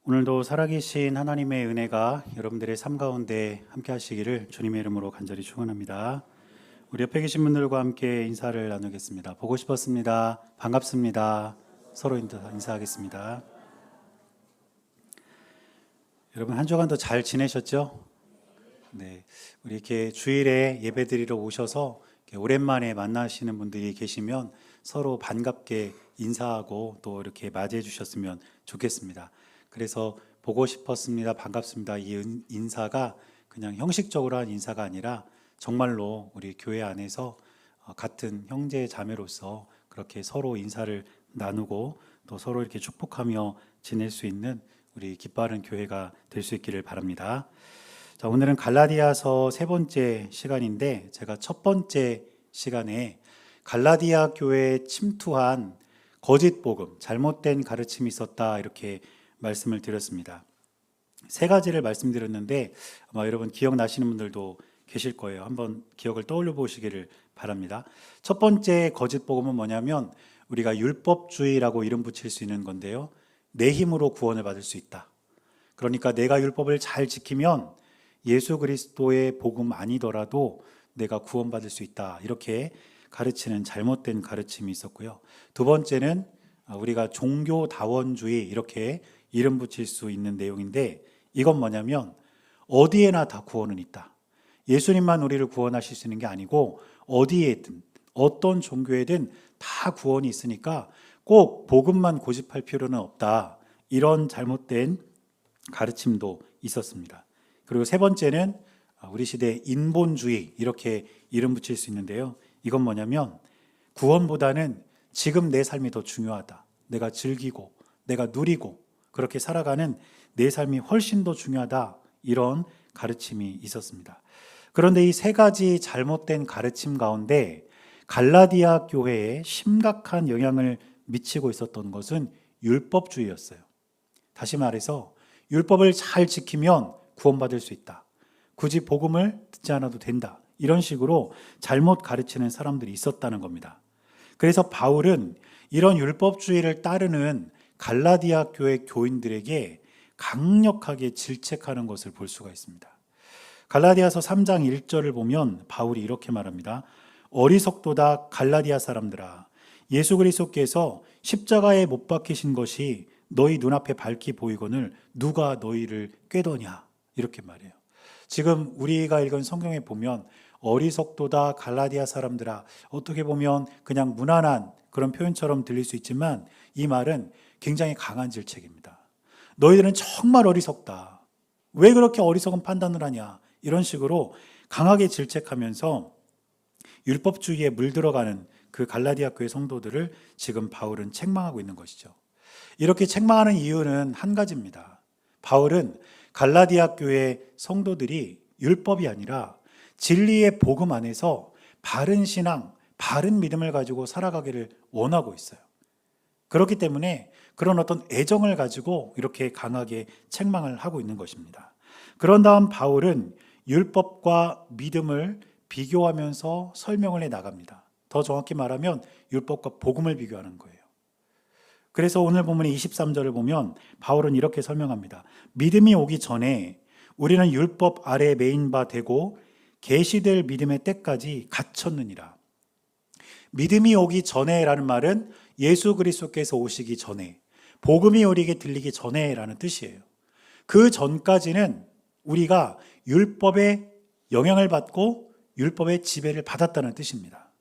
오늘도 살아계신 하나님의 은혜가 여러분들의 삶 가운데 함께 하시기를 주님의 이름으로 간절히 축원합니다. 우리 옆에 계신 분들과 함께 인사를 나누겠습니다. 보고 싶었습니다. 반갑습니다. 서로 인사하겠습니다. 여러분 한 주간도 잘 지내셨죠? 네, 우리 이렇게 주일에 예배드리러 오셔서 이렇게 오랜만에 만나시는 분들이 계시면 서로 반갑게 인사하고 또 이렇게 맞이해 주셨으면 좋겠습니다. 그래서 보고 싶었습니다. 반갑습니다. 이 인사가 그냥 형식적으로 한 인사가 아니라 정말로 우리 교회 안에서 같은 형제 자매로서 그렇게 서로 인사를 나누고 또 서로 이렇게 축복하며 지낼 수 있는 우리 기뻐하는 교회가 될 수 있기를 바랍니다. 자, 오늘은 갈라디아서 세 번째 시간인데 제가 첫 번째 시간에 갈라디아 교회에 침투한 거짓 복음, 잘못된 가르침이 있었다 이렇게 말씀을 드렸습니다. 세 가지를 말씀드렸는데 아마 여러분 기억나시는 분들도 계실 거예요. 한번 기억을 떠올려 보시기를 바랍니다. 첫 번째 거짓 복음은 뭐냐면 우리가 율법주의라고 이름 붙일 수 있는 건데요. 내 힘으로 구원을 받을 수 있다. 그러니까 내가 율법을 잘 지키면 예수 그리스도의 복음 아니더라도 내가 구원받을 수 있다. 이렇게 가르치는 잘못된 가르침이 있었고요. 두 번째는 우리가 종교다원주의 이렇게 이름 붙일 수 있는 내용인데 이건 뭐냐면 어디에나 다 구원은 있다. 예수님만 우리를 구원하실 수 있는 게 아니고 어디에든 어떤 종교에든 다 구원이 있으니까 꼭 복음만 고집할 필요는 없다. 이런 잘못된 가르침도 있었습니다. 그리고 세 번째는 우리 시대의 인본주의 이렇게 이름 붙일 수 있는데요. 이건 뭐냐면 구원보다는 지금 내 삶이 더 중요하다. 내가 즐기고 내가 누리고 그렇게 살아가는 내 삶이 훨씬 더 중요하다. 이런 가르침이 있었습니다. 그런데 이 세 가지 잘못된 가르침 가운데 갈라디아 교회에 심각한 영향을 미치고 있었던 것은 율법주의였어요. 다시 말해서 율법을 잘 지키면 구원받을 수 있다. 굳이 복음을 듣지 않아도 된다. 이런 식으로 잘못 가르치는 사람들이 있었다는 겁니다. 그래서 바울은 이런 율법주의를 따르는 갈라디아 교회 교인들에게 강력하게 질책하는 것을 볼 수가 있습니다. 갈라디아서 3장 1절을 보면 바울이 이렇게 말합니다. 어리석도다 갈라디아 사람들아, 예수 그리스도께서 십자가에 못 박히신 것이 너희 눈앞에 밝히 보이거늘 누가 너희를 꾀더냐, 이렇게 말해요. 지금 우리가 읽은 성경에 보면 어리석도다 갈라디아 사람들아, 어떻게 보면 그냥 무난한 그런 표현처럼 들릴 수 있지만 이 말은 굉장히 강한 질책입니다. 너희들은 정말 어리석다. 왜 그렇게 어리석은 판단을 하냐. 이런 식으로 강하게 질책하면서 율법주의에 물들어가는 그 갈라디아 교회 성도들을 지금 바울은 책망하고 있는 것이죠. 이렇게 책망하는 이유는 한 가지입니다. 바울은 갈라디아 교회 성도들이 율법이 아니라 진리의 복음 안에서 바른 신앙, 바른 믿음을 가지고 살아가기를 원하고 있어요. 그렇기 때문에 그런 어떤 애정을 가지고 이렇게 강하게 책망을 하고 있는 것입니다. 그런 다음 바울은 율법과 믿음을 비교하면서 설명을 해 나갑니다. 더 정확히 말하면 율법과 복음을 비교하는 거예요. 그래서 오늘 본문의 23절을 보면 바울은 이렇게 설명합니다. 믿음이 오기 전에 우리는 율법 아래 매인 바 되고 계시될 믿음의 때까지 갇혔느니라. 믿음이 오기 전에라는 말은 예수 그리스도께서 오시기 전에, 복음이 우리에게 들리기 전에라는 뜻이에요. 그 전까지는 우리가 율법의 영향을 받고 율법의 지배를 받았다는 뜻입니다.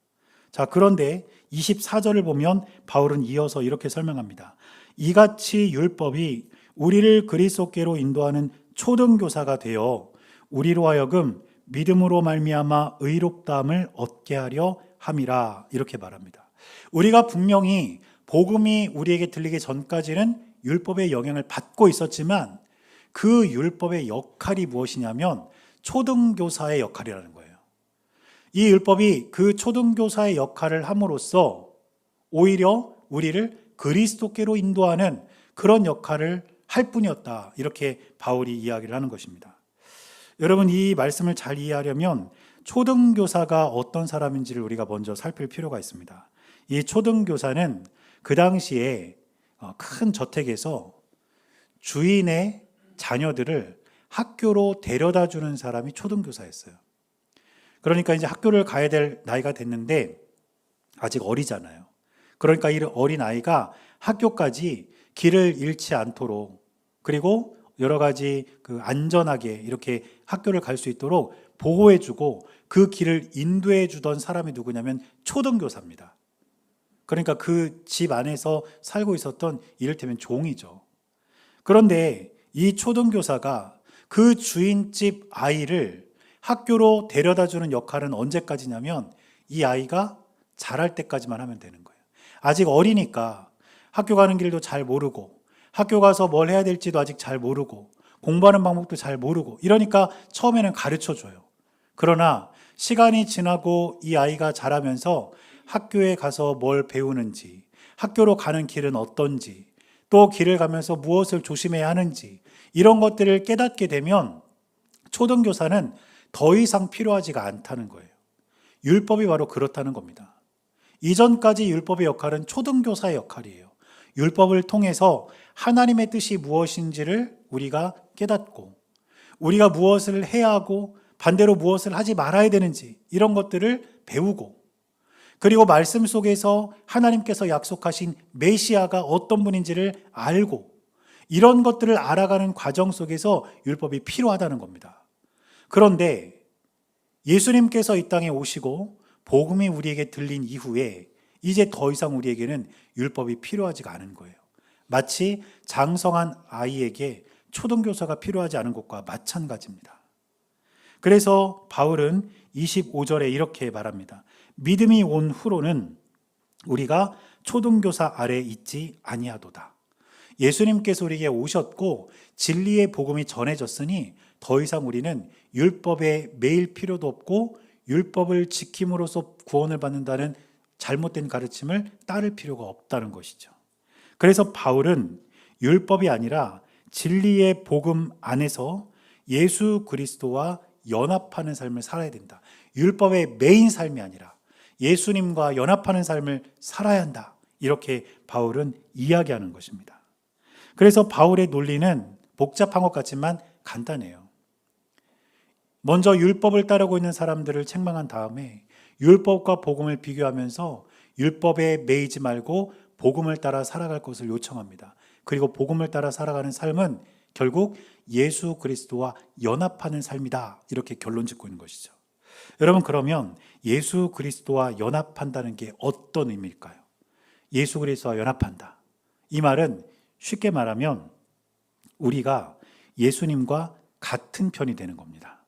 자, 그런데 24절을 보면 바울은 이어서 이렇게 설명합니다. 이같이 율법이 우리를 그리스도께로 인도하는 초등교사가 되어 우리로 하여금 믿음으로 말미암아 의롭다함을 얻게 하려 함이라, 이렇게 말합니다. 우리가 분명히 복음이 우리에게 들리기 전까지는 율법의 영향을 받고 있었지만 그 율법의 역할이 무엇이냐면 초등교사의 역할이라는 거예요. 이 율법이 그 초등교사의 역할을 함으로써 오히려 우리를 그리스도께로 인도하는 그런 역할을 할 뿐이었다. 이렇게 바울이 이야기를 하는 것입니다. 여러분, 이 말씀을 잘 이해하려면 초등교사가 어떤 사람인지를 우리가 먼저 살필 필요가 있습니다. 이 초등교사는 그 당시에 큰 저택에서 주인의 자녀들을 학교로 데려다 주는 사람이 초등교사였어요. 그러니까 이제 학교를 가야 될 나이가 됐는데 아직 어리잖아요. 그러니까 이 어린 아이가 학교까지 길을 잃지 않도록, 그리고 여러 가지 안전하게 이렇게 학교를 갈 수 있도록 보호해주고 그 길을 인도해 주던 사람이 누구냐면 초등교사입니다. 그러니까 그 집 안에서 살고 있었던 이를테면 종이죠. 그런데 이 초등교사가 그 주인집 아이를 학교로 데려다 주는 역할은 언제까지냐면 이 아이가 자랄 때까지만 하면 되는 거예요. 아직 어리니까 학교 가는 길도 잘 모르고, 학교 가서 뭘 해야 될지도 아직 잘 모르고, 공부하는 방법도 잘 모르고, 이러니까 처음에는 가르쳐 줘요. 그러나 시간이 지나고 이 아이가 자라면서 학교에 가서 뭘 배우는지, 학교로 가는 길은 어떤지, 또 길을 가면서 무엇을 조심해야 하는지, 이런 것들을 깨닫게 되면 초등교사는 더 이상 필요하지가 않다는 거예요. 율법이 바로 그렇다는 겁니다. 이전까지 율법의 역할은 초등교사의 역할이에요. 율법을 통해서 하나님의 뜻이 무엇인지를 우리가 깨닫고, 우리가 무엇을 해야 하고 반대로 무엇을 하지 말아야 되는지, 이런 것들을 배우고, 그리고 말씀 속에서 하나님께서 약속하신 메시아가 어떤 분인지를 알고, 이런 것들을 알아가는 과정 속에서 율법이 필요하다는 겁니다. 그런데 예수님께서 이 땅에 오시고 복음이 우리에게 들린 이후에 이제 더 이상 우리에게는 율법이 필요하지가 않은 거예요. 마치 장성한 아이에게 초등교사가 필요하지 않은 것과 마찬가지입니다. 그래서 바울은 25절에 이렇게 말합니다. 믿음이 온 후로는 우리가 초등교사 아래 있지 아니하도다. 예수님께서 우리에게 오셨고 진리의 복음이 전해졌으니 더 이상 우리는 율법에 매일 필요도 없고 율법을 지킴으로써 구원을 받는다는 잘못된 가르침을 따를 필요가 없다는 것이죠. 그래서 바울은 율법이 아니라 진리의 복음 안에서 예수 그리스도와 연합하는 삶을 살아야 된다. 율법의 메인 삶이 아니라 예수님과 연합하는 삶을 살아야 한다. 이렇게 바울은 이야기하는 것입니다. 그래서 바울의 논리는 복잡한 것 같지만 간단해요. 먼저 율법을 따르고 있는 사람들을 책망한 다음에 율법과 복음을 비교하면서 율법에 매이지 말고 복음을 따라 살아갈 것을 요청합니다. 그리고 복음을 따라 살아가는 삶은 결국 예수 그리스도와 연합하는 삶이다. 이렇게 결론 짓고 있는 것이죠. 여러분, 그러면 예수 그리스도와 연합한다는 게 어떤 의미일까요? 예수 그리스도와 연합한다. 이 말은 쉽게 말하면 우리가 예수님과 같은 편이 되는 겁니다.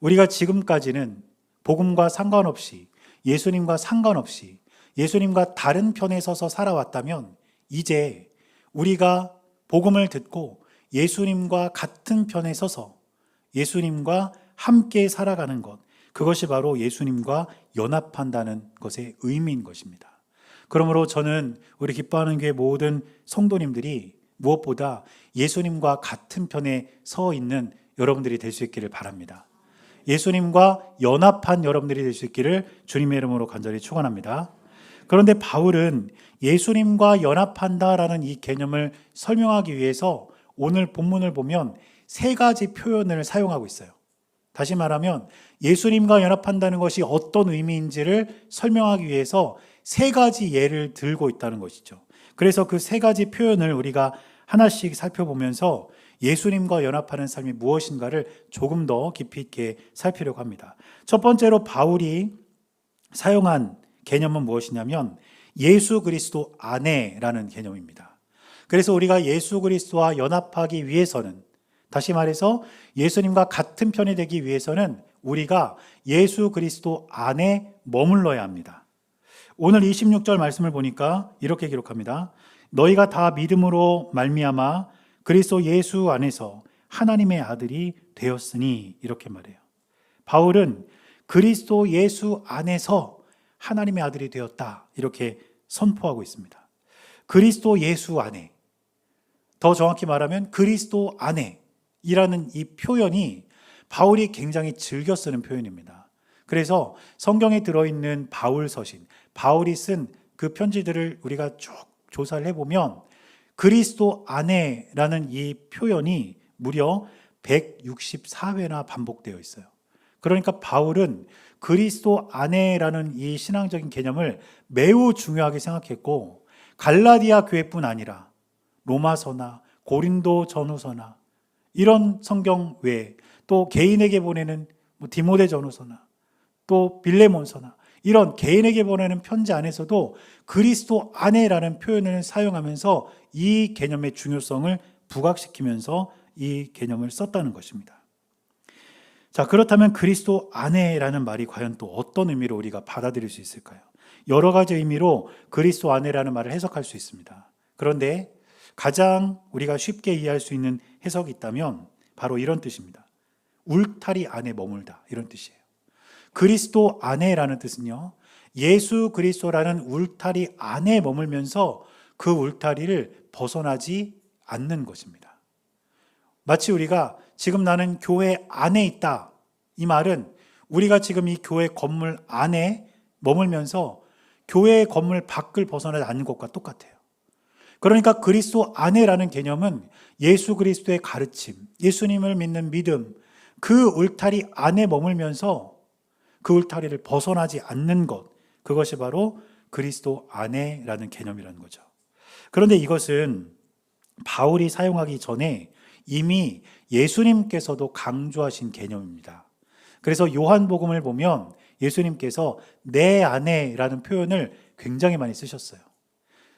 우리가 지금까지는 복음과 상관없이, 예수님과 상관없이 예수님과 다른 편에 서서 살아왔다면 이제 우리가 복음을 듣고 예수님과 같은 편에 서서 예수님과 함께 살아가는 것, 그것이 바로 예수님과 연합한다는 것의 의미인 것입니다. 그러므로 저는 우리 기뻐하는 교회 모든 성도님들이 무엇보다 예수님과 같은 편에 서 있는 여러분들이 될 수 있기를 바랍니다. 예수님과 연합한 여러분들이 될 수 있기를 주님의 이름으로 간절히 축원합니다. 그런데 바울은 예수님과 연합한다라는 이 개념을 설명하기 위해서 오늘 본문을 보면 세 가지 표현을 사용하고 있어요. 다시 말하면 예수님과 연합한다는 것이 어떤 의미인지를 설명하기 위해서 세 가지 예를 들고 있다는 것이죠. 그래서 그 세 가지 표현을 우리가 하나씩 살펴보면서 예수님과 연합하는 삶이 무엇인가를 조금 더 깊이 있게 살피려고 합니다. 첫 번째로 바울이 사용한 개념은 무엇이냐면 예수 그리스도 안에라는 개념입니다. 그래서 우리가 예수 그리스도와 연합하기 위해서는, 다시 말해서 예수님과 같은 편이 되기 위해서는 우리가 예수 그리스도 안에 머물러야 합니다. 오늘 26절 말씀을 보니까 이렇게 기록합니다. 너희가 다 믿음으로 말미암아 그리스도 예수 안에서 하나님의 아들이 되었으니, 이렇게 말해요. 바울은 그리스도 예수 안에서 하나님의 아들이 되었다, 이렇게 선포하고 있습니다. 그리스도 예수 안에, 더 정확히 말하면 그리스도 안에 이라는 이 표현이 바울이 굉장히 즐겨 쓰는 표현입니다. 그래서 성경에 들어있는 바울 서신, 바울이 쓴 그 편지들을 우리가 쭉 조사를 해보면 그리스도 안에라는 이 표현이 무려 164회나 반복되어 있어요. 그러니까 바울은 그리스도 안에라는 이 신앙적인 개념을 매우 중요하게 생각했고, 갈라디아 교회뿐 아니라 로마서나 고린도 전후서나 이런 성경 외에 또 개인에게 보내는 디모데 전후서나 또 빌레몬서나 이런 개인에게 보내는 편지 안에서도 그리스도 안에라는 표현을 사용하면서 이 개념의 중요성을 부각시키면서 이 개념을 썼다는 것입니다. 자, 그렇다면 그리스도 안에라는 말이 과연 또 어떤 의미로 우리가 받아들일 수 있을까요? 여러 가지 의미로 그리스도 안에라는 말을 해석할 수 있습니다. 그런데 가장 우리가 쉽게 이해할 수 있는 해석이 있다면 바로 이런 뜻입니다. 울타리 안에 머물다, 이런 뜻이에요. 그리스도 안에라는 뜻은요, 예수 그리스도라는 울타리 안에 머물면서 그 울타리를 벗어나지 않는 것입니다. 마치 우리가 지금 나는 교회 안에 있다, 이 말은 우리가 지금 이 교회 건물 안에 머물면서 교회 건물 밖을 벗어나지 않는 것과 똑같아요. 그러니까 그리스도 안에라는 개념은 예수 그리스도의 가르침, 예수님을 믿는 믿음, 그 울타리 안에 머물면서 그 울타리를 벗어나지 않는 것, 그것이 바로 그리스도 안에라는 개념이라는 거죠. 그런데 이것은 바울이 사용하기 전에 이미 예수님께서도 강조하신 개념입니다. 그래서 요한복음을 보면 예수님께서 내 안에라는 표현을 굉장히 많이 쓰셨어요.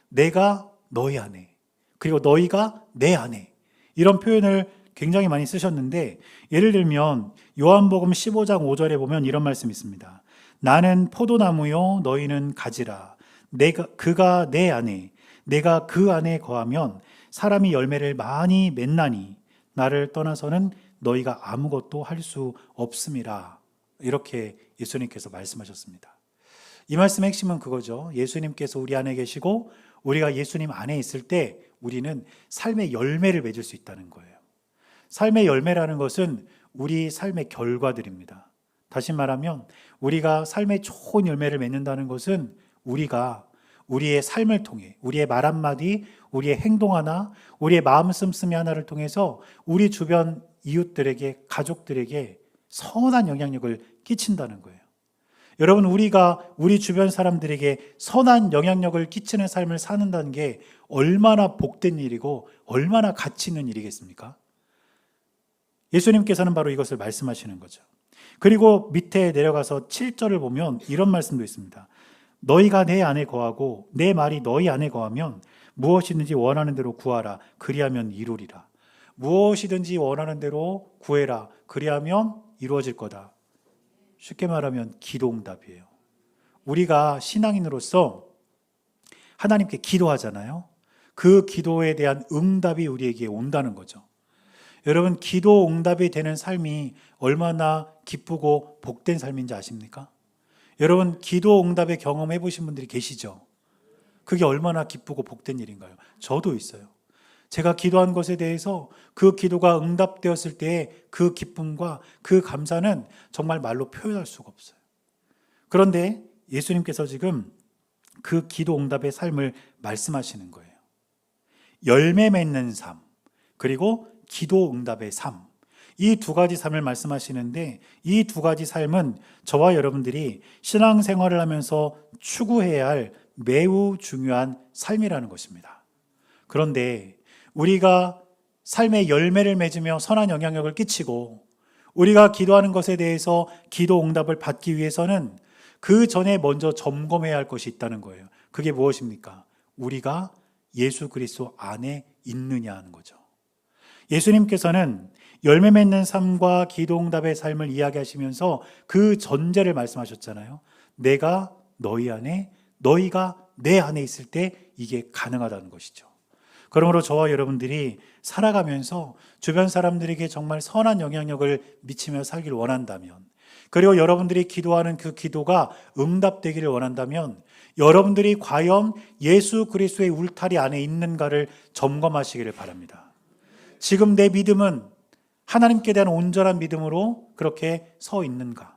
내가 너희 안에, 그리고 너희가 내 안에, 이런 표현을 굉장히 많이 쓰셨는데, 예를 들면 요한복음 15장 5절에 보면 이런 말씀이 있습니다. 나는 포도나무요 너희는 가지라. 그가 내 안에, 내가 그 안에 거하면 사람이 열매를 많이 맺나니 나를 떠나서는 너희가 아무것도 할 수 없음이라. 이렇게 예수님께서 말씀하셨습니다. 이 말씀의 핵심은 그거죠. 예수님께서 우리 안에 계시고 우리가 예수님 안에 있을 때 우리는 삶의 열매를 맺을 수 있다는 거예요. 삶의 열매라는 것은 우리 삶의 결과들입니다. 다시 말하면 우리가 삶의 좋은 열매를 맺는다는 것은 우리가 우리의 삶을 통해, 우리의 말 한마디, 우리의 행동 하나, 우리의 마음 씀씀이 하나를 통해서 우리 주변 이웃들에게, 가족들에게 선한 영향력을 끼친다는 거예요. 여러분, 우리가 우리 주변 사람들에게 선한 영향력을 끼치는 삶을 사는다는 게 얼마나 복된 일이고 얼마나 가치 있는 일이겠습니까? 예수님께서는 바로 이것을 말씀하시는 거죠. 그리고 밑에 내려가서 7절을 보면 이런 말씀도 있습니다. 너희가 내 안에 거하고 내 말이 너희 안에 거하면 무엇이든지 원하는 대로 구하라. 그리하면 이루리라. 무엇이든지 원하는 대로 구해라. 그리하면 이루어질 거다. 쉽게 말하면 기도응답이에요. 우리가 신앙인으로서 하나님께 기도하잖아요. 그 기도에 대한 응답이 우리에게 온다는 거죠. 여러분, 기도 응답이 되는 삶이 얼마나 기쁘고 복된 삶인지 아십니까? 여러분, 기도 응답의 경험해 보신 분들이 계시죠? 그게 얼마나 기쁘고 복된 일인가요? 저도 있어요. 제가 기도한 것에 대해서 그 기도가 응답되었을 때의 그 기쁨과 그 감사는 정말 말로 표현할 수가 없어요. 그런데 예수님께서 지금 그 기도 응답의 삶을 말씀하시는 거예요. 열매 맺는 삶, 그리고 기도 응답의 삶, 이 두 가지 삶을 말씀하시는데, 이 두 가지 삶은 저와 여러분들이 신앙생활을 하면서 추구해야 할 매우 중요한 삶이라는 것입니다. 그런데 우리가 삶의 열매를 맺으며 선한 영향력을 끼치고 우리가 기도하는 것에 대해서 기도 응답을 받기 위해서는 그 전에 먼저 점검해야 할 것이 있다는 거예요. 그게 무엇입니까? 우리가 예수 그리스도 안에 있느냐 하는 거죠. 예수님께서는 열매 맺는 삶과 기도 응답의 삶을 이야기하시면서 그 전제를 말씀하셨잖아요. 내가 너희 안에, 너희가 내 안에 있을 때 이게 가능하다는 것이죠. 그러므로 저와 여러분들이 살아가면서 주변 사람들에게 정말 선한 영향력을 미치며 살기를 원한다면, 그리고 여러분들이 기도하는 그 기도가 응답되기를 원한다면 여러분들이 과연 예수 그리스도의 울타리 안에 있는가를 점검하시기를 바랍니다. 지금 내 믿음은 하나님께 대한 온전한 믿음으로 그렇게 서 있는가?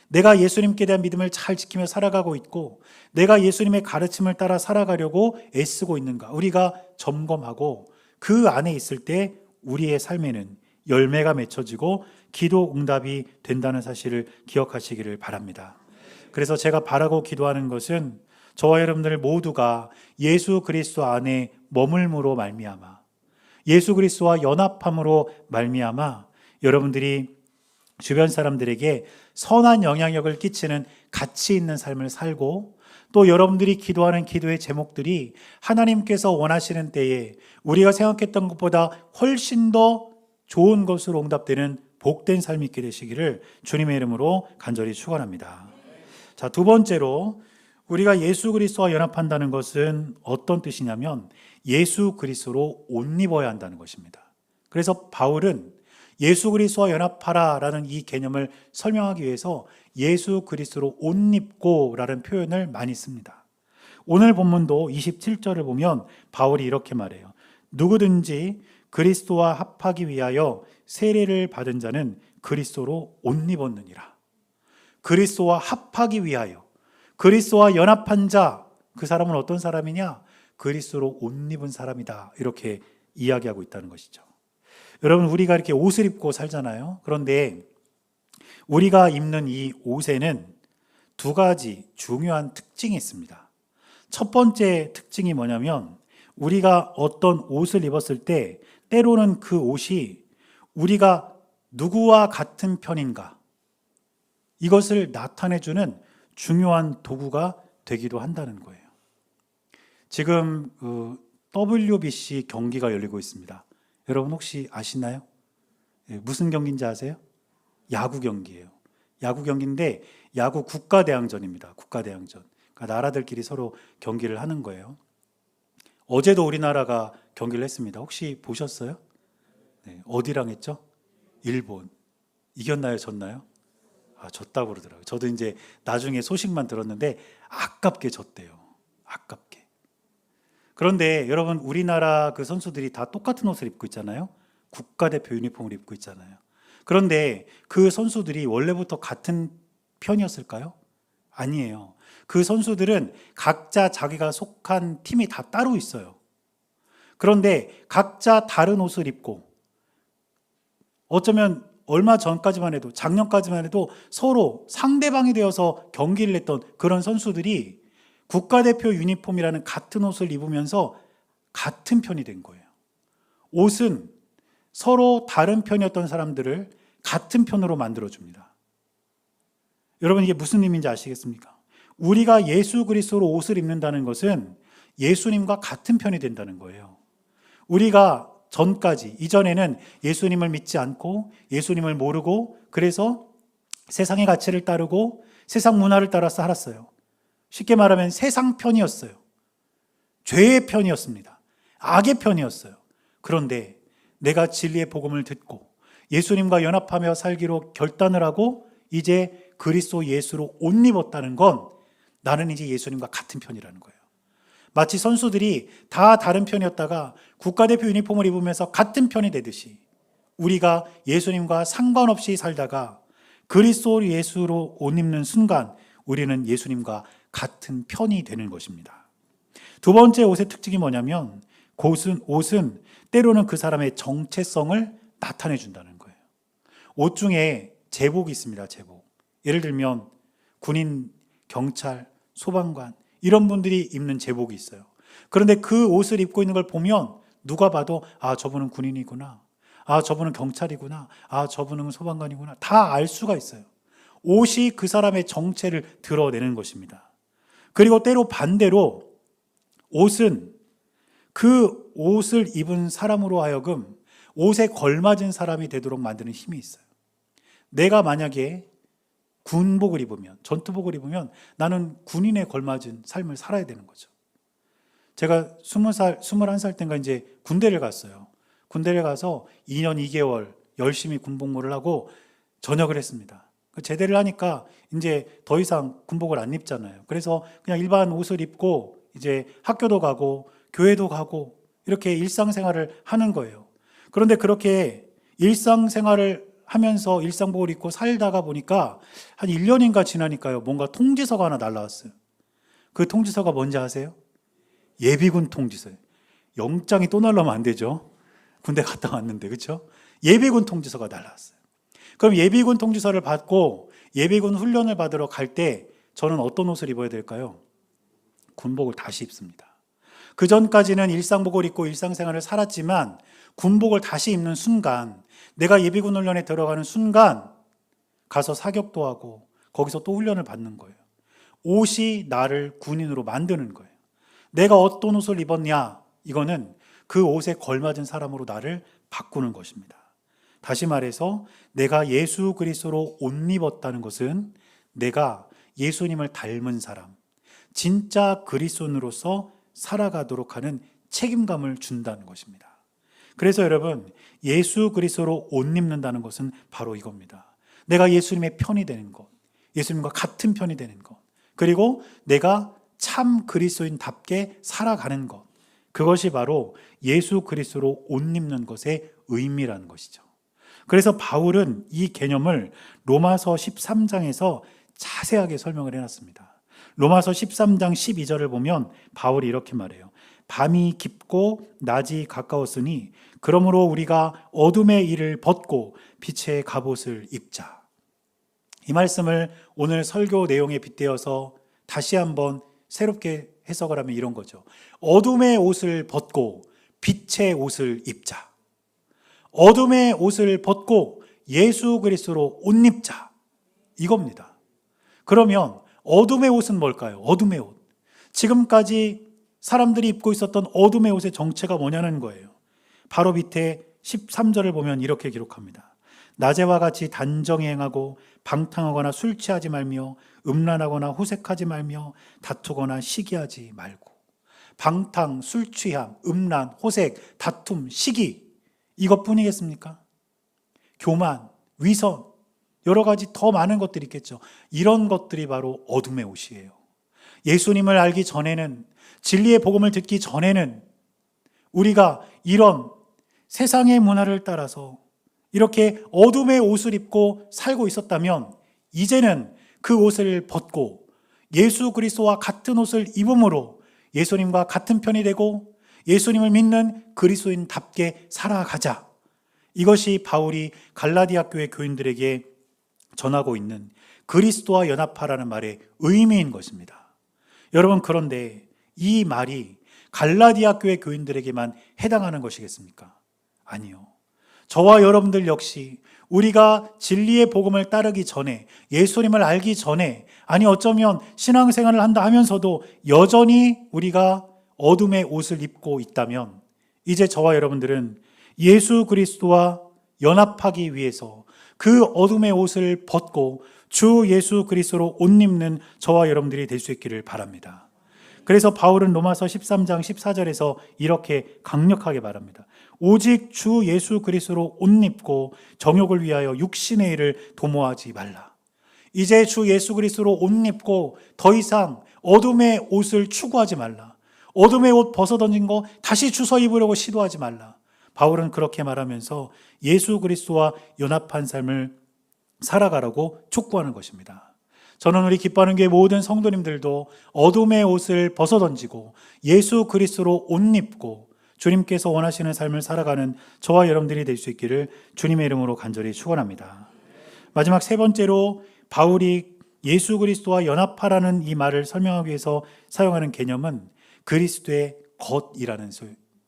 내가 예수님께 대한 믿음을 잘 지키며 살아가고 있고 내가 예수님의 가르침을 따라 살아가려고 애쓰고 있는가 우리가 점검하고 그 안에 있을 때 우리의 삶에는 열매가 맺혀지고 기도 응답이 된다는 사실을 기억하시기를 바랍니다. 그래서 제가 바라고 기도하는 것은 저와 여러분들 모두가 예수 그리스도 안에 머물므로 말미암아 예수 그리스도와 연합함으로 말미암아 여러분들이 주변 사람들에게 선한 영향력을 끼치는 가치 있는 삶을 살고 또 여러분들이 기도하는 기도의 제목들이 하나님께서 원하시는 때에 우리가 생각했던 것보다 훨씬 더 좋은 것으로 응답되는 복된 삶이 있게 되시기를 주님의 이름으로 간절히 축원합니다. 자, 두 번째로 우리가 예수 그리스도와 연합한다는 것은 어떤 뜻이냐면 예수 그리스도로 옷 입어야 한다는 것입니다. 그래서 바울은 예수 그리스도와 연합하라라는 이 개념을 설명하기 위해서 예수 그리스도로 옷 입고라는 표현을 많이 씁니다. 오늘 본문도 27절을 보면 바울이 이렇게 말해요. 누구든지 그리스도와 합하기 위하여 세례를 받은 자는 그리스도로 옷 입었느니라. 그리스도와 합하기 위하여 그리스도와 연합한 자, 그 사람은 어떤 사람이냐? 그리스도로 옷 입은 사람이다. 이렇게 이야기하고 있다는 것이죠. 여러분, 우리가 이렇게 옷을 입고 살잖아요. 그런데 우리가 입는 이 옷에는 두 가지 중요한 특징이 있습니다. 첫 번째 특징이 뭐냐면 우리가 어떤 옷을 입었을 때 때로는 그 옷이 우리가 누구와 같은 편인가 이것을 나타내주는 중요한 도구가 되기도 한다는 거예요. 지금 WBC 경기가 열리고 있습니다. 여러분 혹시 아시나요? 무슨 경기인지 아세요? 야구 경기예요. 야구 경기인데 야구 국가대항전입니다. 국가대항전. 그러니까 나라들끼리 서로 경기를 하는 거예요. 어제도 우리나라가 경기를 했습니다. 혹시 보셨어요? 네, 어디랑 했죠? 일본. 이겼나요? 졌나요? 졌다고 그러더라고요. 저도 이제 나중에 소식만 들었는데 아깝게 졌대요. 아깝게. 그런데 여러분 우리나라 그 선수들이 다 똑같은 옷을 입고 있잖아요. 국가대표 유니폼을 입고 있잖아요. 그런데 그 선수들이 원래부터 같은 편이었을까요? 아니에요. 그 선수들은 각자 자기가 속한 팀이 다 따로 있어요. 그런데 각자 다른 옷을 입고 어쩌면 얼마 전까지만 해도 작년까지만 해도 서로 상대방이 되어서 경기를 했던 그런 선수들이 국가대표 유니폼이라는 같은 옷을 입으면서 같은 편이 된 거예요. 옷은 서로 다른 편이었던 사람들을 같은 편으로 만들어줍니다. 여러분 이게 무슨 의미인지 아시겠습니까? 우리가 예수 그리스도로 옷을 입는다는 것은 예수님과 같은 편이 된다는 거예요. 우리가 이전에는 예수님을 믿지 않고 예수님을 모르고 그래서 세상의 가치를 따르고 세상 문화를 따라서 살았어요. 쉽게 말하면 세상 편이었어요. 죄의 편이었습니다. 악의 편이었어요. 그런데 내가 진리의 복음을 듣고 예수님과 연합하며 살기로 결단을 하고 이제 그리스도 예수로 옷 입었다는 건 나는 이제 예수님과 같은 편이라는 거예요. 마치 선수들이 다 다른 편이었다가 국가대표 유니폼을 입으면서 같은 편이 되듯이 우리가 예수님과 상관없이 살다가 그리스도 예수로 옷 입는 순간 우리는 예수님과 같은 편이 되는 것입니다. 두 번째 옷의 특징이 뭐냐면 옷은 때로는 그 사람의 정체성을 나타내 준다는 거예요. 옷 중에 제복이 있습니다. 제복. 예를 들면 군인, 경찰, 소방관 이런 분들이 입는 제복이 있어요. 그런데 그 옷을 입고 있는 걸 보면 누가 봐도 저분은 군인이구나. 저분은 경찰이구나. 저분은 소방관이구나. 다 알 수가 있어요. 옷이 그 사람의 정체를 드러내는 것입니다. 그리고 때로 반대로 옷은 그 옷을 입은 사람으로 하여금 옷에 걸맞은 사람이 되도록 만드는 힘이 있어요. 내가 만약에 군복을 입으면, 전투복을 입으면 나는 군인에 걸맞은 삶을 살아야 되는 거죠. 제가 21살 때인가 이제 군대를 갔어요. 군대를 가서 2년 2개월 열심히 군복무를 하고 전역을 했습니다. 제대를 하니까 이제 더 이상 군복을 안 입잖아요. 그래서 그냥 일반 옷을 입고 이제 학교도 가고 교회도 가고 이렇게 일상생활을 하는 거예요. 그런데 그렇게 일상생활을 하면서 일상복을 입고 살다가 보니까 한 1년인가 지나니까요, 뭔가 통지서가 하나 날라왔어요. 그 통지서가 뭔지 아세요? 예비군 통지서예요. 영장이 또 날라오면 안 되죠. 군대 갔다 왔는데, 그렇죠? 예비군 통지서가 날라왔어요. 그럼 예비군 통지서를 받고 예비군 훈련을 받으러 갈 때 저는 어떤 옷을 입어야 될까요? 군복을 다시 입습니다. 그 전까지는 일상복을 입고 일상생활을 살았지만 군복을 다시 입는 순간, 내가 예비군 훈련에 들어가는 순간 가서 사격도 하고 거기서 또 훈련을 받는 거예요. 옷이 나를 군인으로 만드는 거예요. 내가 어떤 옷을 입었냐, 이거는 그 옷에 걸맞은 사람으로 나를 바꾸는 것입니다. 다시 말해서 내가 예수 그리스도로 옷 입었다는 것은 내가 예수님을 닮은 사람, 진짜 그리스도인으로서 살아가도록 하는 책임감을 준다는 것입니다. 그래서 여러분, 예수 그리스도로 옷 입는다는 것은 바로 이겁니다. 내가 예수님의 편이 되는 것, 예수님과 같은 편이 되는 것, 그리고 내가 참 그리스도인답게 살아가는 것, 그것이 바로 예수 그리스도로 옷 입는 것의 의미라는 것이죠. 그래서 바울은 이 개념을 로마서 13장에서 자세하게 설명을 해놨습니다. 로마서 13장 12절을 보면 바울이 이렇게 말해요. 밤이 깊고 낮이 가까웠으니 그러므로 우리가 어둠의 일을 벗고 빛의 갑옷을 입자. 이 말씀을 오늘 설교 내용에 빗대어서 다시 한번 새롭게 해석을 하면 이런 거죠. 어둠의 옷을 벗고 빛의 옷을 입자. 어둠의 옷을 벗고 예수 그리스도로 옷 입자. 이겁니다. 그러면 어둠의 옷은 뭘까요? 어둠의 옷. 지금까지 사람들이 입고 있었던 어둠의 옷의 정체가 뭐냐는 거예요. 바로 밑에 13절을 보면 이렇게 기록합니다. 낮에와 같이 단정히 행하고 방탕하거나 술 취하지 말며 음란하거나 호색하지 말며 다투거나 시기하지 말고. 방탕, 술 취함, 음란, 호색, 다툼, 시기, 이것뿐이겠습니까? 교만, 위선, 여러 가지 더 많은 것들이 있겠죠. 이런 것들이 바로 어둠의 옷이에요. 예수님을 알기 전에는, 진리의 복음을 듣기 전에는 우리가 이런 세상의 문화를 따라서 이렇게 어둠의 옷을 입고 살고 있었다면, 이제는 그 옷을 벗고 예수 그리스도와 같은 옷을 입음으로 예수님과 같은 편이 되고 예수님을 믿는 그리스도인답게 살아가자. 이것이 바울이 갈라디아 교회 교인들에게 전하고 있는 그리스도와 연합하라는 말의 의미인 것입니다. 여러분, 그런데 이 말이 갈라디아 교회 교인들에게만 해당하는 것이겠습니까? 아니요. 저와 여러분들 역시 우리가 진리의 복음을 따르기 전에, 예수님을 알기 전에, 아니 어쩌면 신앙생활을 한다 하면서도 여전히 우리가 어둠의 옷을 입고 있다면, 이제 저와 여러분들은 예수 그리스도와 연합하기 위해서 그 어둠의 옷을 벗고 주 예수 그리스도로 옷 입는 저와 여러분들이 될 수 있기를 바랍니다. 그래서 바울은 로마서 13장 14절에서 이렇게 강력하게 말합니다. 오직 주 예수 그리스도로 옷 입고 정욕을 위하여 육신의 일을 도모하지 말라. 이제 주 예수 그리스도로 옷 입고 더 이상 어둠의 옷을 추구하지 말라. 어둠의 옷 벗어던진 거 다시 주워 입으려고 시도하지 말라. 바울은 그렇게 말하면서 예수 그리스도와 연합한 삶을 살아가라고 촉구하는 것입니다. 저는 우리 기뻐하는 교회 모든 성도님들도 어둠의 옷을 벗어던지고 예수 그리스도로 옷 입고 주님께서 원하시는 삶을 살아가는 저와 여러분들이 될 수 있기를 주님의 이름으로 간절히 축원합니다. 마지막 세 번째로 바울이 예수 그리스도와 연합하라는 이 말을 설명하기 위해서 사용하는 개념은 그리스도의 것이라는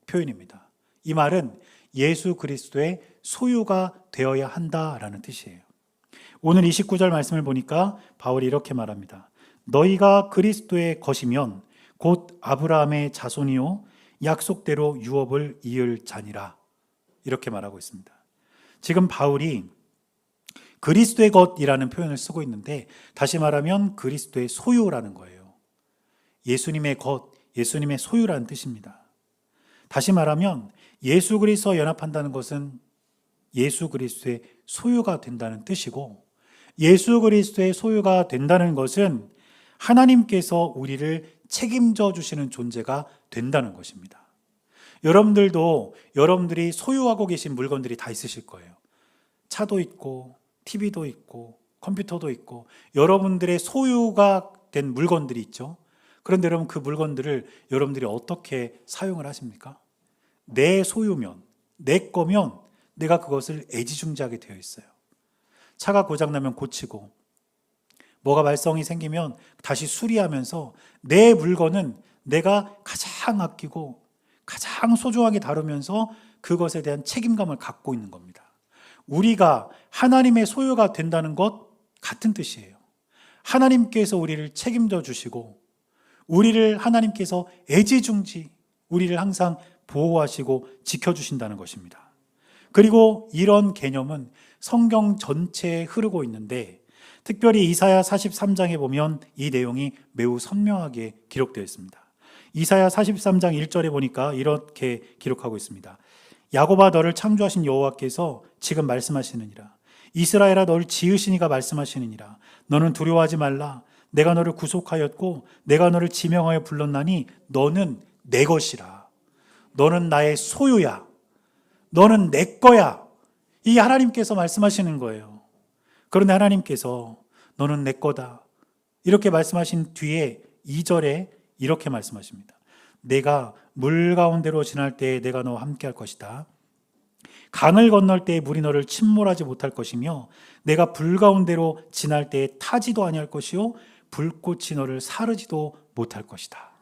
표현입니다. 이 말은 예수 그리스도의 소유가 되어야 한다라는 뜻이에요. 오늘 29절 말씀을 보니까 바울이 이렇게 말합니다. 너희가 그리스도의 것이면 곧 아브라함의 자손이요 약속대로 유업을 이을 자니라. 이렇게 말하고 있습니다. 지금 바울이 그리스도의 것이라는 표현을 쓰고 있는데, 다시 말하면 그리스도의 소유라는 거예요. 예수님의 것, 예수님의 소유라는 뜻입니다. 다시 말하면 예수 그리스도와 연합한다는 것은 예수 그리스도의 소유가 된다는 뜻이고, 예수 그리스도의 소유가 된다는 것은 하나님께서 우리를 책임져 주시는 존재가 된다는 것입니다. 여러분들도 여러분들이 소유하고 계신 물건들이 다 있으실 거예요. 차도 있고 TV도 있고 컴퓨터도 있고 여러분들의 소유가 된 물건들이 있죠. 그런데 여러분 그 물건들을 여러분들이 어떻게 사용을 하십니까? 내 소유면, 내 거면 내가 그것을 애지중지하게 되어 있어요. 차가 고장나면 고치고 뭐가 말썽이 생기면 다시 수리하면서 내 물건은 내가 가장 아끼고 가장 소중하게 다루면서 그것에 대한 책임감을 갖고 있는 겁니다. 우리가 하나님의 소유가 된다는 것 같은 뜻이에요. 하나님께서 우리를 책임져 주시고 우리를 하나님께서 애지중지 우리를 항상 보호하시고 지켜주신다는 것입니다. 그리고 이런 개념은 성경 전체에 흐르고 있는데 특별히 이사야 43장에 보면 이 내용이 매우 선명하게 기록되어 있습니다. 이사야 43장 1절에 보니까 이렇게 기록하고 있습니다. 야곱아 너를 창조하신 여호와께서 지금 말씀하시느니라. 이스라엘아 너를 지으시니가 말씀하시느니라. 너는 두려워하지 말라. 내가 너를 구속하였고 내가 너를 지명하여 불렀나니 너는 내 것이라. 너는 나의 소유야. 너는 내 거야. 이 하나님께서 말씀하시는 거예요. 그런데 하나님께서 너는 내 거다. 이렇게 말씀하신 뒤에 2절에 이렇게 말씀하십니다. 내가 물 가운데로 지날 때에 내가 너와 함께 할 것이다. 강을 건널 때에 물이 너를 침몰하지 못할 것이며 내가 불 가운데로 지날 때에 타지도 아니할 것이요 불꽃이 너를 사르지도 못할 것이다.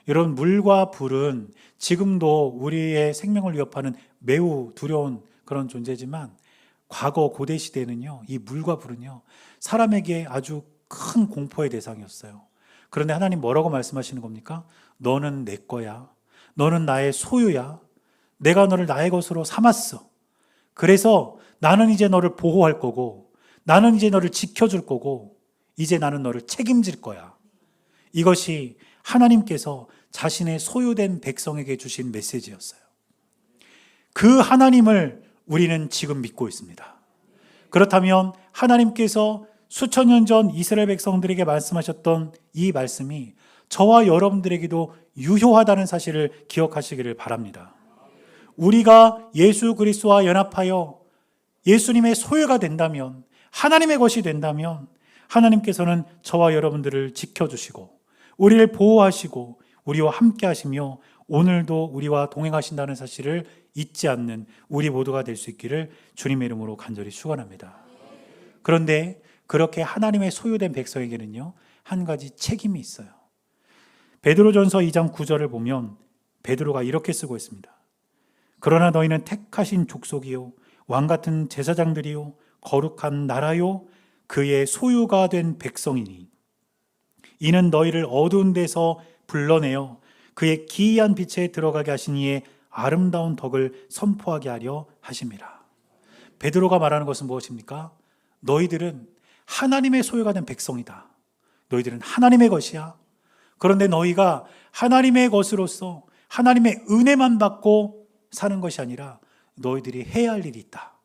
여러분 물과 불은 지금도 우리의 생명을 위협하는 매우 두려운 그런 존재지만 과거 고대 시대에는요 이 물과 불은요 사람에게 아주 큰 공포의 대상이었어요. 그런데 하나님 뭐라고 말씀하시는 겁니까? 너는 내 거야. 너는 나의 소유야. 내가 너를 나의 것으로 삼았어. 그래서 나는 이제 너를 보호할 거고 나는 이제 너를 지켜줄 거고 이제 나는 너를 책임질 거야. 이것이 하나님께서 자신의 소유된 백성에게 주신 메시지였어요. 그 하나님을 우리는 지금 믿고 있습니다. 그렇다면 하나님께서 수천 년 전 이스라엘 백성들에게 말씀하셨던 이 말씀이 저와 여러분들에게도 유효하다는 사실을 기억하시기를 바랍니다. 우리가 예수 그리스도와 연합하여 예수님의 소유가 된다면, 하나님의 것이 된다면 하나님께서는 저와 여러분들을 지켜주시고 우리를 보호하시고 우리와 함께 하시며 오늘도 우리와 동행하신다는 사실을 잊지 않는 우리 모두가 될 수 있기를 주님의 이름으로 간절히 축원합니다. 그런데 그렇게 하나님의 소유된 백성에게는요 한 가지 책임이 있어요. 베드로전서 2장 9절을 보면 베드로가 이렇게 쓰고 있습니다. 그러나 너희는 택하신 족속이요 왕같은 제사장들이요 거룩한 나라요 그의 소유가 된 백성이니 이는 너희를 어두운 데서 불러내어 그의 기이한 빛에 들어가게 하신 이의 아름다운 덕을 선포하게 하려 하심이라. 베드로가 말하는 것은 무엇입니까? 너희들은 하나님의 소유가 된 백성이다. 너희들은 하나님의 것이야. 그런데 너희가 하나님의 것으로서 하나님의 은혜만 받고 사는 것이 아니라 너희들이 해야 할 일이 있다.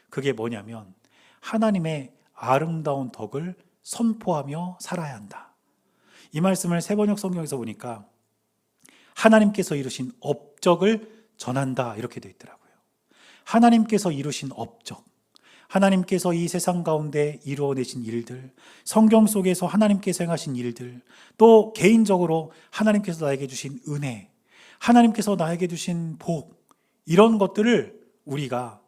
그게 뭐냐면 하나님의 아름다운 덕을 선포하며 살아야 한다. 이 말씀을 세번역 성경에서 보니까 하나님께서 이루신 업적을 전한다 이렇게 되어 있더라고요. 하나님께서 이루신 업적, 하나님께서 이 세상 가운데 이루어내신 일들, 성경 속에서 하나님께서 행하신 일들, 또 개인적으로 하나님께서 나에게 주신 은혜, 하나님께서 나에게 주신 복, 이런 것들을 우리가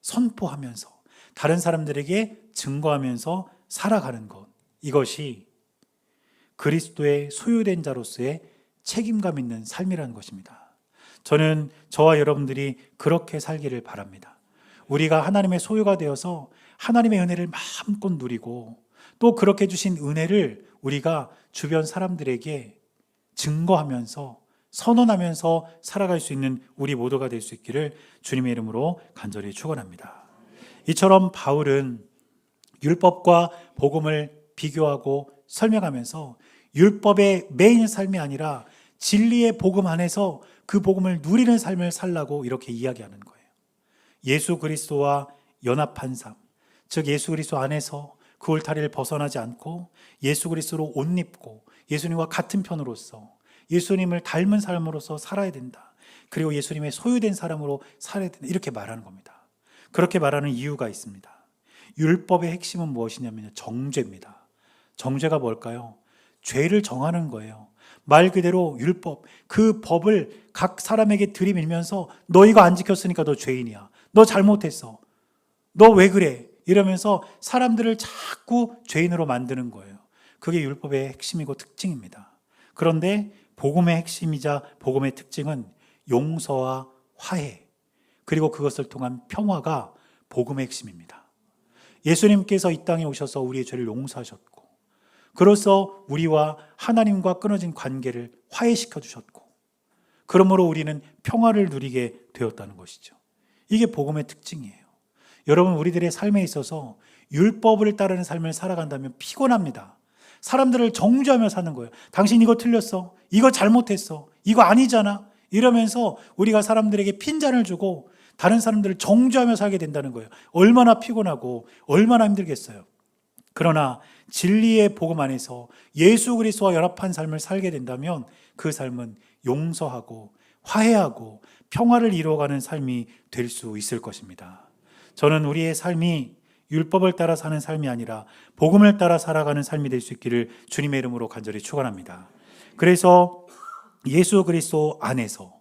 선포하면서 다른 사람들에게 증거하면서 살아가는 것, 이것이 그리스도의 소유된 자로서의 책임감 있는 삶이라는 것입니다. 저는 저와 여러분들이 그렇게 살기를 바랍니다. 우리가 하나님의 소유가 되어서 하나님의 은혜를 마음껏 누리고 또 그렇게 주신 은혜를 우리가 주변 사람들에게 증거하면서 선언하면서 살아갈 수 있는 우리 모두가 될 수 있기를 주님의 이름으로 간절히 축원합니다. 이처럼 바울은 율법과 복음을 비교하고 설명하면서 율법의 매인 삶이 아니라 진리의 복음 안에서 그 복음을 누리는 삶을 살라고 이렇게 이야기하는 거예요. 예수 그리스도와 연합한 삶, 즉 예수 그리스도 안에서 그 울타리를 벗어나지 않고 예수 그리스도로 옷 입고 예수님과 같은 편으로서 예수님을 닮은 삶으로서 살아야 된다. 그리고 예수님의 소유된 사람으로 살아야 된다. 이렇게 말하는 겁니다. 그렇게 말하는 이유가 있습니다. 율법의 핵심은 무엇이냐면요, 정죄입니다. 정죄가 뭘까요? 죄를 정하는 거예요. 말 그대로 율법, 그 법을 각 사람에게 들이밀면서 너 이거 안 지켰으니까 너 죄인이야. 너 잘못했어. 너 왜 그래? 이러면서 사람들을 자꾸 죄인으로 만드는 거예요. 그게 율법의 핵심이고 특징입니다. 그런데 복음의 핵심이자 복음의 특징은 용서와 화해, 그리고 그것을 통한 평화가 복음의 핵심입니다. 예수님께서 이 땅에 오셔서 우리의 죄를 용서하셨고, 그로써 우리와 하나님과 끊어진 관계를 화해시켜 주셨고, 그러므로 우리는 평화를 누리게 되었다는 것이죠. 이게 복음의 특징이에요. 여러분, 우리들의 삶에 있어서 율법을 따르는 삶을 살아간다면 피곤합니다. 사람들을 정죄하며 사는 거예요. 당신 이거 틀렸어. 이거 잘못했어. 이거 아니잖아. 이러면서 우리가 사람들에게 핀잔을 주고 다른 사람들을 정죄하며 살게 된다는 거예요. 얼마나 피곤하고 얼마나 힘들겠어요. 그러나 진리의 복음 안에서 예수 그리스도와 연합한 삶을 살게 된다면 그 삶은 용서하고 화해하고 평화를 이루어가는 삶이 될 수 있을 것입니다. 저는 우리의 삶이 율법을 따라 사는 삶이 아니라 복음을 따라 살아가는 삶이 될 수 있기를 주님의 이름으로 간절히 축원합니다. 그래서 예수 그리스도 안에서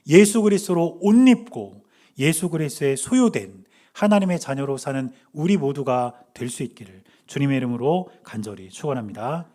예수 그리스도로 옷 입고 예수 그리스도의 소유된 하나님의 자녀로 사는 우리 모두가 될 수 있기를 주님의 이름으로 간절히 축원합니다.